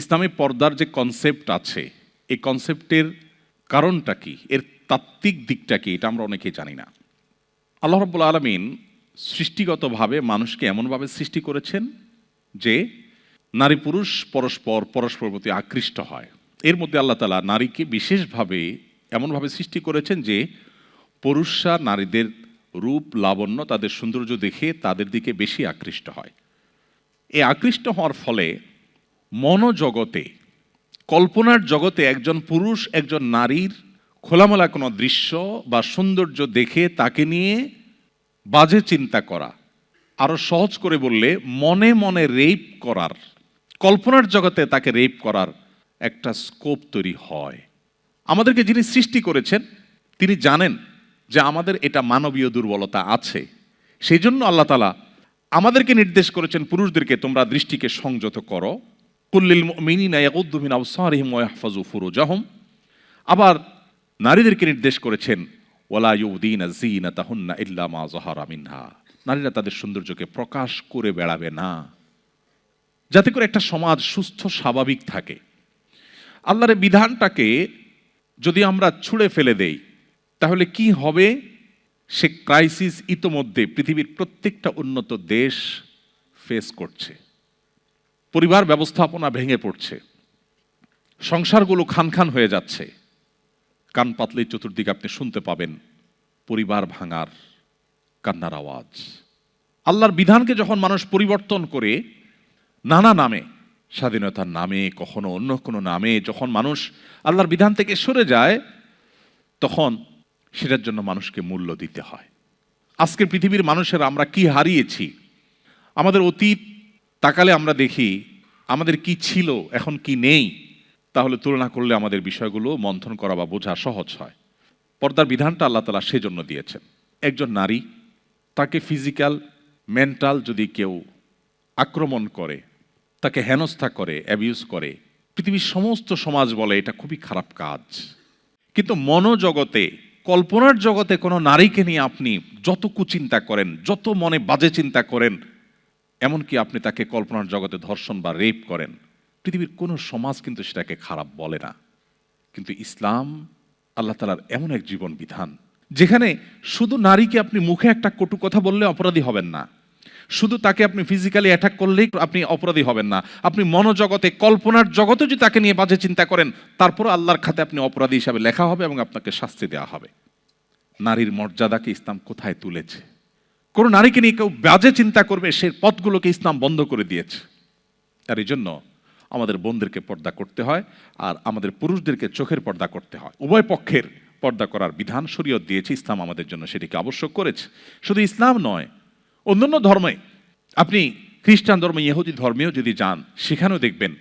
ইসলামে পর্দার যে কনসেপ্ট আছে, এই কনসেপ্টের কারণটা কি, এর তাত্ত্বিক দিকটা কি, এটা আমরা অনেকেই জানি না। আল্লাহ রাব্বুল আলামিন সৃষ্টিগতভাবে মানুষকে এমনভাবে সৃষ্টি করেছেন যে নারী পুরুষ পরস্পর প্রতি আকৃষ্ট হয়। এর মধ্যে আল্লাহ তাআলা নারীকে বিশেষভাবে এমনভাবে সৃষ্টি করেছেন যে পুরুষরা নারীদের রূপ লাবণ্য, তাদের সৌন্দর্য দেখে তাদের দিকে বেশি আকৃষ্ট হয়। এই আকৃষ্ট হওয়ার ফলে মনোজগতে, কল্পনার জগতে একজন পুরুষ একজন নারীর খোলামেলা কোনো দৃশ্য বা সৌন্দর্য দেখে তাকে নিয়ে বাজে চিন্তা করা, আরও সহজ করে বললে মনে মনে রেপ করার, কল্পনার জগতে তাকে রেপ করার একটা স্কোপ তৈরি হয়। আমাদেরকে যিনি সৃষ্টি করেছেন তিনি জানেন যে আমাদের এটা মানবীয় দুর্বলতা আছে। সেই জন্য আল্লাহ তাআলা আমাদেরকে নির্দেশ করেছেন পুরুষদেরকে তোমরা দৃষ্টিকে সংযত করো, কুল্লিল মুমিনিনা ইয়াগুদ্দু মিন আবসারিহিম ওয়া ইয়াহফাযু ফুরুজাহুম। আবার নারীদেরকে নির্দেশ করেছেন ওয়ালা ইউদিনা যিনাতাহুন্না ইল্লা মা যাহারা মিনহা, নারীরা তাদের সৌন্দর্যকে প্রকাশ করে বেড়াবে না, যাতে করে একটা সমাজ সুস্থ স্বাভাবিক থাকে। আল্লাহর বিধানটাকে যদি আমরা ছুঁড়ে ফেলে দেই তাহলে কি হবে? সে ক্রাইসিস ইতোমধ্যে পৃথিবীর প্রত্যেকটা উন্নত দেশ ফেস করছে। পরিবার ব্যবস্থাপনা ভেঙে পড়ছে, সংসারগুলো খান খান হয়ে যাচ্ছে। কান পাতলেই চতুর্দিকে আপনি শুনতে পাবেন পরিবার ভাঙার কান্নার আওয়াজ। আল্লাহর বিধানকে যখন মানুষ পরিবর্তন করে নানা নামে, স্বাধীনতার নামে, কখনো অন্য কোনো নামে, যখন মানুষ আল্লাহর বিধান থেকে সরে যায় তখন সেটার জন্য মানুষকে মূল্য দিতে হয়। আজকের পৃথিবীর মানুষের আমরা কি হারিয়েছি, আমাদের অতীত তাকালে আমরা দেখি আমাদের কি ছিল এখন কি নেই, তাহলে তুলনা করলে আমাদের বিষয়গুলো মন্থন করা বা বোঝা সহজ হয়। পর্দার বিধানটা আল্লাহ তাআলা সেজন্য দিয়েছেন। একজন নারী, তাকে ফিজিক্যাল মেন্টাল যদি কেউ আক্রমণ করে, তাকে হেনস্থা করে, অ্যাবিউজ করে, পৃথিবীর সমস্ত সমাজ বলে এটা খুবই খারাপ কাজ। কিন্তু মনোজগতে, কল্পনার জগতে কোনো নারীকে নিয়ে আপনি যত কুচিন্তা করেন, যত মনে বাজে চিন্তা করেন, এমনকি আপনি তাকে কল্পনার জগতে ধর্ষণ বা রেপ করেন, পৃথিবীর কোনো সমাজ কিন্তু সেটাকে খারাপ বলে না। কিন্তু ইসলাম আল্লাহ তাআলার এমন এক জীবন বিধান যেখানে শুধু নারীকে আপনি মুখে একটা কটু কথা বললে অপরাধী হবেন না, শুধু তাকে আপনি ফিজিক্যালি অ্যাটাক করলেই আপনি অপরাধী হবেন না, আপনি মনোজগতে, কল্পনার জগতে যদি তাকে নিয়ে বাজে চিন্তা করেন তারপর আল্লাহর খাতে আপনি অপরাধী হিসাবে লেখা হবে এবং আপনাকে শাস্তি দেওয়া হবে। নারীর মর্যাদাকে ইসলাম কোথায় তুলেছে? কোনো নারীকে নিয়ে কেউ বাজে চিন্তা করবে সে পথগুলোকে ইসলাম বন্ধ করে দিয়েছে। আর এই জন্য আমাদের বোনদেরকে পর্দা করতে হয়, আর আমাদের পুরুষদেরকে চোখের পর্দা করতে হয়। উভয় পক্ষের পর্দা করার বিধান শরীয়ত দিয়েছে, ইসলাম আমাদের জন্য সেটিকে আবশ্যক করেছে। শুধু ইসলাম নয়, অন্যান্য ধর্মে, আপনি খ্রিস্টান ধর্ম, ইহুদি ধর্মেও যদি যান সেখানেও দেখবেন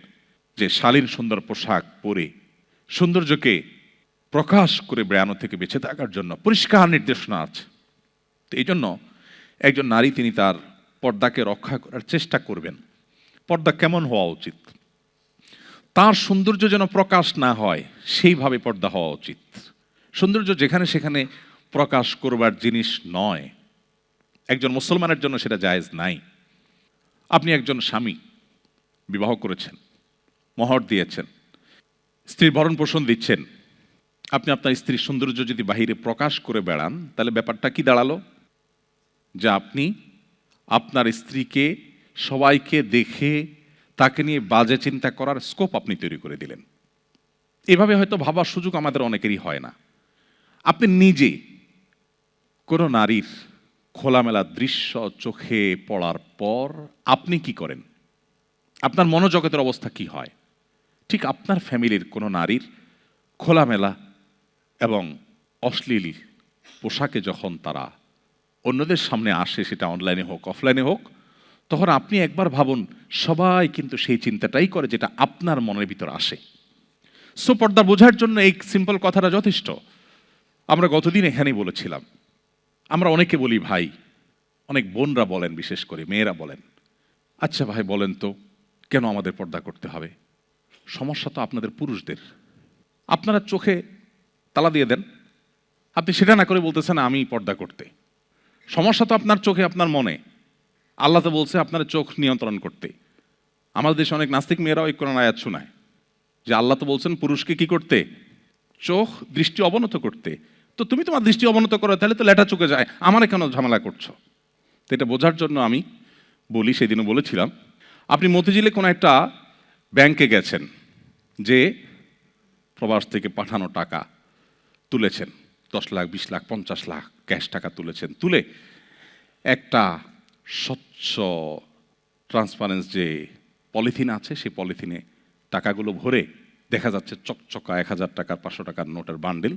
যে শালীন সুন্দর পোশাক পরে সৌন্দর্যকে প্রকাশ করে বেড়ানো থেকে বেঁচে থাকার জন্য পরিষ্কার নির্দেশনা আছে। তো এই জন্য একজন নারী তিনি তার পর্দাকে রক্ষা করার চেষ্টা করবেন। পর্দা কেমন হওয়া উচিত? তার সৌন্দর্য যেন প্রকাশ না হয় সেইভাবে পর্দা হওয়া উচিত। সৌন্দর্য যেখানে সেখানে প্রকাশ করবার জিনিস নয়, একজন মুসলমানের জন্য সেটা জায়েজ নাই। আপনি একজন স্বামী, বিবাহ করেছেন, মোহর দিয়েছেন, স্ত্রীর ভরণ পোষণ দিচ্ছেন, আপনি আপনার স্ত্রীর সৌন্দর্য যদি বাহিরে প্রকাশ করে বেড়ান তাহলে ব্যাপারটা কি দাঁড়ালো? যে আপনি আপনার স্ত্রীকে সবাইকে দেখে তাকে নিয়ে বাজে চিন্তা করার স্কোপ আপনি তৈরি করে দিলেন। এভাবে হয়তো ভাবার সুযোগ আমাদের অনেকেরই হয় না। আপনি নিজে কোনো নারীর খোলামেলা দৃশ্য চোখে পড়ার পর আপনি কি করেন? আপনার মনোজগতের অবস্থা কি হয়? ঠিক আপনার ফ্যামিলির কোনো নারীর খোলামেলা এবং অশ্লীল পোশাকে যখন তারা অন্যদের সামনে আসে, সেটা অনলাইনে হোক অফলাইনে হোক, তখন আপনি একবার ভাবুন সবাই কিন্তু সেই চিন্তাটাই করে যেটা আপনার মনের ভিতর আসে। সো পর্দা বোঝার জন্য এই সিম্পল কথাটা যথেষ্ট। আমরা গতদিন এখানেই বলেছিলাম, আমরা অনেকে বলি ভাই, অনেক বোনরা বলেন, বিশেষ করে মেয়েরা বলেন, আচ্ছা ভাই বলেন তো কেন আমাদের পর্দা করতে হবে? সমস্যা তো আপনাদের পুরুষদের। আপনারা চোখে তালা দিয়ে দেন, আপনি সেটা না করে বলতেছেন আমি পর্দা করতে। সমস্যা তো আপনার চোখে, আপনার মনে। আল্লাহ তো বলছে আপনার চোখ নিয়ন্ত্রণ করতে। আমাদের দেশে অনেক নাস্তিক মেয়েরাও এই কোরআন আয়াত শোনায় যে আল্লাহ তো বলছেন পুরুষকে কি করতে, চোখ দৃষ্টি অবনত করতে। তো তুমি তোমার দৃষ্টি অবনত করো, তাহলে তো লেটা চোখে যায়, আমারে কেন ঝামেলা করছো? তো এটা বোঝার জন্য আমি বলি, সেদিনও বলেছিলাম, আপনি মতিঝিলে কোনো একটা ব্যাংকে গেছেন, যে প্রবাস থেকে পাঠানো টাকা তুলেছেন, 10 লাখ 20 লাখ 50 লাখ ক্যাশ টাকা তুলেছেন, তুলে একটা স্বচ্ছ ট্রান্সপারেন্স যে পলিথিন আছে, সেই পলিথিনে টাকাগুলো ভরে দেখা যাচ্ছে চকচকা 1000 টাকার 500 টাকার নোটের বান্ডিল।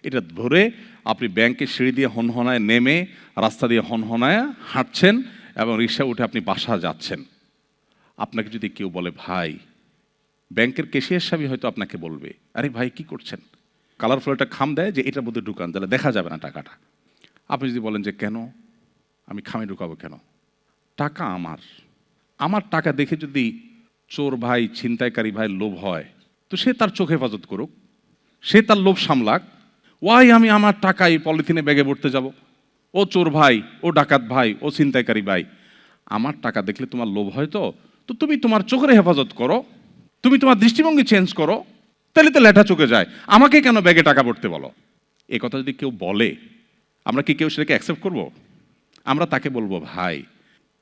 এটা ধরে আপনি ব্যাংকের সিঁড়ি দিয়ে হনহনায় নেমে রাস্তা দিয়ে হনহনায় হাঁটছেন এবং রিক্সা উঠে আপনি বাসা যাচ্ছেন। আপনাকে যদি কেউ বলে ভাই, ব্যাংকের ক্যাশিয়ার সাহেব হয়তো আপনাকে বলবে, আরে ভাই কি করছেন, কালারফুল একটা খাম দেয় যে এটার মধ্যে ঢুকান, তাহলে দেখা যাবে না টাকাটা। আপনি যদি বলেন যে কেন, আমি খামে ঢুকাবো কেন, টাকা আমার, আমার টাকা দেখে যদি চোর ভাই ছিনতাইকারী ভাই লোভ হয়, তো সে তার চোখ হেফাজত করুক, সে তার লোভ সামলাক। ওয়াই আমি আমার টাকা এই পলিথিনে ব্যাগে ভরতে যাব? ও চোর ভাই, ও ডাকাত ভাই, ও ছিনতাইকারী ভাই, আমার টাকা দেখলে তোমার লোভ হয়, তো তো তুমি তোমার চোখের হেফাজত করো, তুমি তোমার দৃষ্টিভঙ্গি চেঞ্জ করো, তাহলে তো লেঠা চোখে যায়, আমাকে কেন ব্যাগে টাকা ভরতে বলো? এ কথা যদি কেউ বলে, আমরা কি কেউ সেটাকে অ্যাকসেপ্ট করব? আমরা তাকে বলবো ভাই,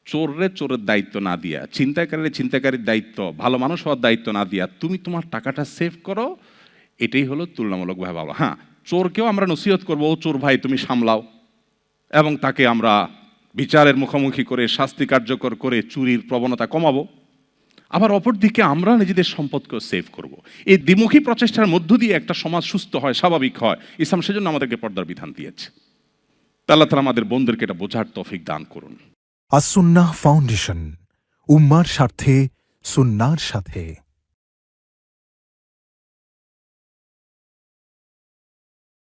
চোররে চোরের দায়িত্ব না দিয়া, ছিনতাইকারীর ছিনতাইকারীর দায়িত্ব, ভালো মানুষ হওয়ার দায়িত্ব না দিয়া তুমি তোমার টাকাটা সেভ করো, এটাই হলো তুলনামূলকভাবে ভালো। হ্যাঁ, চোরকেও আমরা নসিহত করবো, ও চোর ভাই তুমি সামলাও, এবং তাকে আমরা বিচারের মুখোমুখি করে শাস্তি কার্যকর করে চুরির প্রবণতা কমাবো। আবার অপরদিকে আমরা নিজেদের সম্পদকেও সেভ করব। এই দ্বিমুখী প্রচেষ্টার মধ্য দিয়ে একটা সমাজ সুস্থ হয়, স্বাভাবিক হয়। ইসলাম সেজন্য আমাদেরকে পর্দার বিধান দিয়েছে। আল্লাহ তাআলা আমাদের বোনদেরকে এটা বোঝার তৌফিক দান করুন। আস-সুন্নাহ ফাউন্ডেশন, উম্মার স্বার্থে সুন্নাহর সাথে।